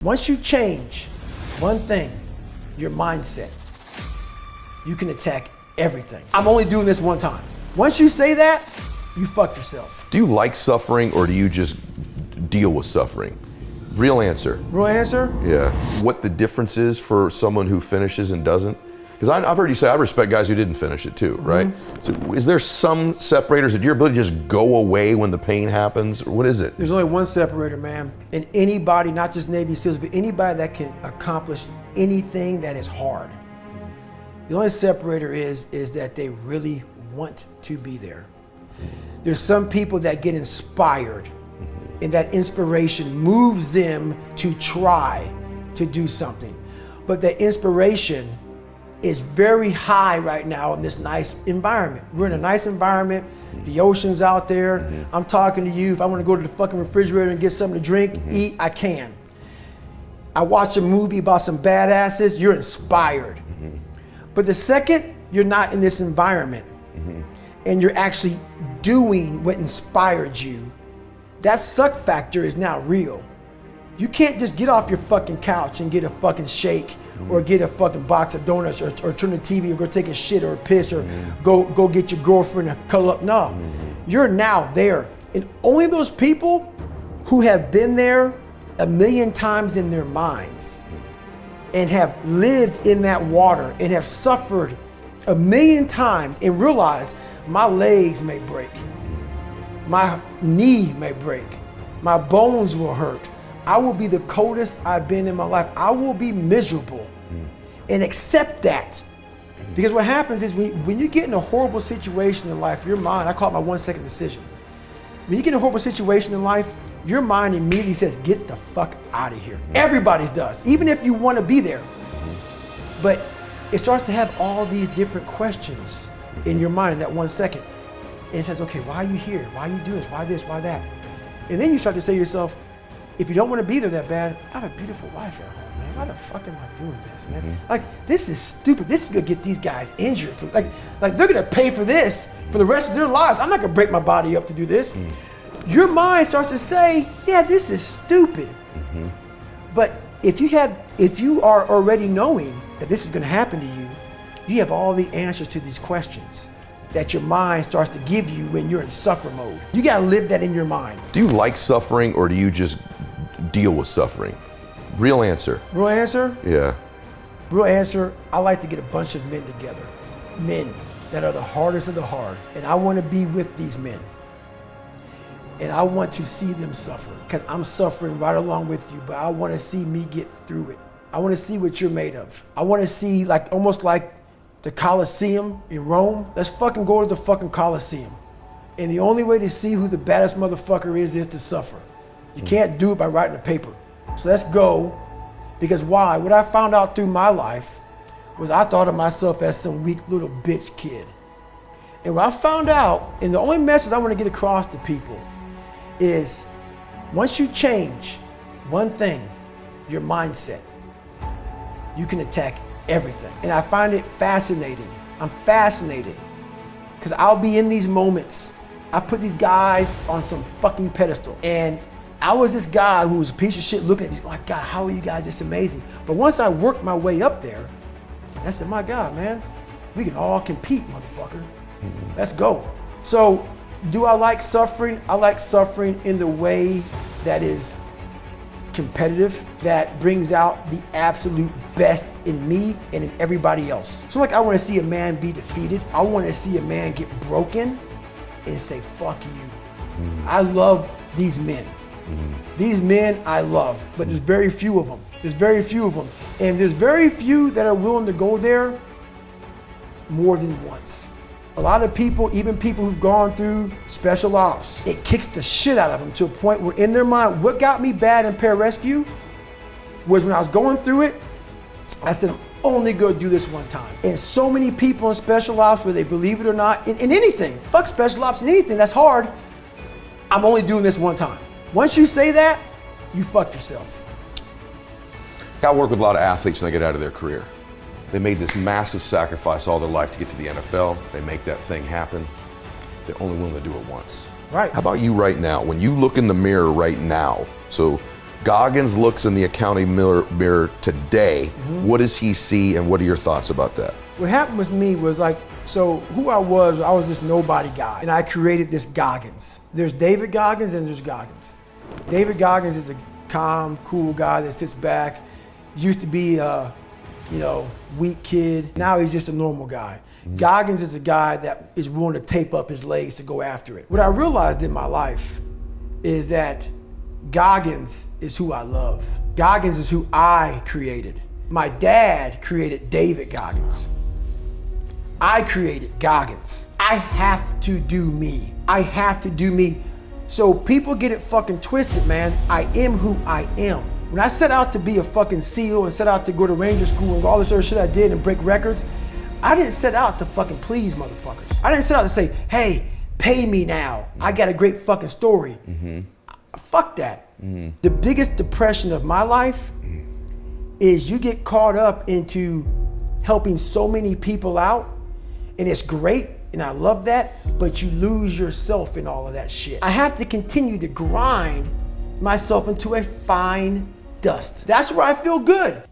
Once you change one thing, your mindset, you can attack everything. I'm only doing this one time. Once you say that, you fucked yourself. Do you like suffering or do you just deal with suffering? Real answer. Real answer? Yeah. What the difference is for someone who finishes and doesn't? Because I've heard you say I respect guys who didn't finish it too, right? So is there some separators? Did your ability to just go away when the pain happens? Or what is it? There's only one separator, man. And anybody, not just Navy SEALs, but anybody that can accomplish anything that is hard. The only separator is that they really want to be there. There's some people that get inspired, and that inspiration moves them to try to do something. But that inspiration is very high right now in this nice environment. We're in a nice environment, the ocean's out there. I'm talking to you. If I want to go to the fucking refrigerator and get something to drink, eat, I can. I watch a movie about some badasses, you're inspired. But the second you're not in this environment and you're actually doing what inspired you, that suck factor is now real. You can't just get off your fucking couch and get a fucking shake or get a fucking box of donuts or turn the TV or go take a shit or a piss or go get your girlfriend and cuddle up. No, you're now there. And only those people who have been there a million times in their minds and have lived in that water and have suffered a million times and realize my legs may break, my knee may break, my bones will hurt. I will be the coldest I've been in my life. I will be miserable and accept that. Because what happens is when you get in a horrible situation in life, your mind, I call it my 1 second decision. When you get in a horrible situation in life, your mind immediately says, get the fuck out of here. Everybody's does, even if you want to be there. But it starts to have all these different questions in your mind in that 1 second. And it says, okay, why are you here? Why are you doing this? Why this? Why that? And then you start to say to yourself, if you don't want to be there that bad, I have a beautiful wife at home, man. Why the fuck am I doing this, man? Like, this is stupid. This is gonna get these guys injured. Like they're gonna pay for this for the rest of their lives. I'm not gonna break my body up to do this. Your mind starts to say, yeah, this is stupid. But if you are already knowing that this is gonna happen to you, you have all the answers to these questions that your mind starts to give you when you're in suffer mode. You gotta live that in your mind. Do you like suffering or do you just deal with suffering? Real answer. Real answer? Yeah. Real answer, I like to get a bunch of men together. Men that are the hardest of the hard. And I want to be with these men. And I want to see them suffer. Because I'm suffering right along with you, but I want to see me get through it. I want to see what you're made of. I want to see almost like the Colosseum in Rome. Let's fucking go to the fucking Colosseum. And the only way to see who the baddest motherfucker is to suffer. You can't do it by writing a paper. So let's go, because why? What I found out through my life was I thought of myself as some weak little bitch kid. And what I found out, and the only message I want to get across to people is once you change one thing, your mindset, you can attack everything. And I find it fascinating. I'm fascinated because I'll be in these moments. I put these guys on some fucking pedestal. And I was this guy who was a piece of shit looking at these, oh my God, how are you guys this amazing? But once I worked my way up there, I said, my God, man, we can all compete, motherfucker. Let's go. So do I like suffering? I like suffering in the way that is competitive, that brings out the absolute best in me and in everybody else. So I want to see a man be defeated. I want to see a man get broken and say, fuck you. I love these men. These men I love, but there's very few of them. There's very few of them. And there's very few that are willing to go there more than once. A lot of people, even people who've gone through special ops, it kicks the shit out of them to a point where in their mind, what got me bad in pararescue was when I was going through it, I said, I'm only gonna do this one time. And so many people in special ops, whether they believe it or not, in anything, fuck special ops, in anything that's hard, I'm only doing this one time. Once you say that, you fucked yourself. I work with a lot of athletes when they get out of their career. They made this massive sacrifice all their life to get to the NFL. They make that thing happen. They're only willing to do it once. Right. How about you right now? When you look in the mirror right now, so Goggins looks in the accounting mirror today, what does he see and what are your thoughts about that? What happened with me was like, so who I was this nobody guy, and I created this Goggins. There's David Goggins and there's Goggins. David Goggins is a calm, cool guy that sits back. Used to be a, weak kid. Now he's just a normal guy. Goggins is a guy that is willing to tape up his legs to go after it. What I realized in my life is that Goggins is who I love. Goggins is who I created. My dad created David Goggins. I created Goggins. I have to do me. I have to do me. So people get it fucking twisted, man. I am who I am. When I set out to be a fucking SEAL and set out to go to Ranger School and all this other shit I did and break records, I didn't set out to fucking please motherfuckers. I didn't set out to say, hey, pay me now. I got a great fucking story. Fuck that. The biggest depression of my life is you get caught up into helping so many people out, and it's great, and I love that, but you lose yourself in all of that shit. I have to continue to grind myself into a fine dust. That's where I feel good.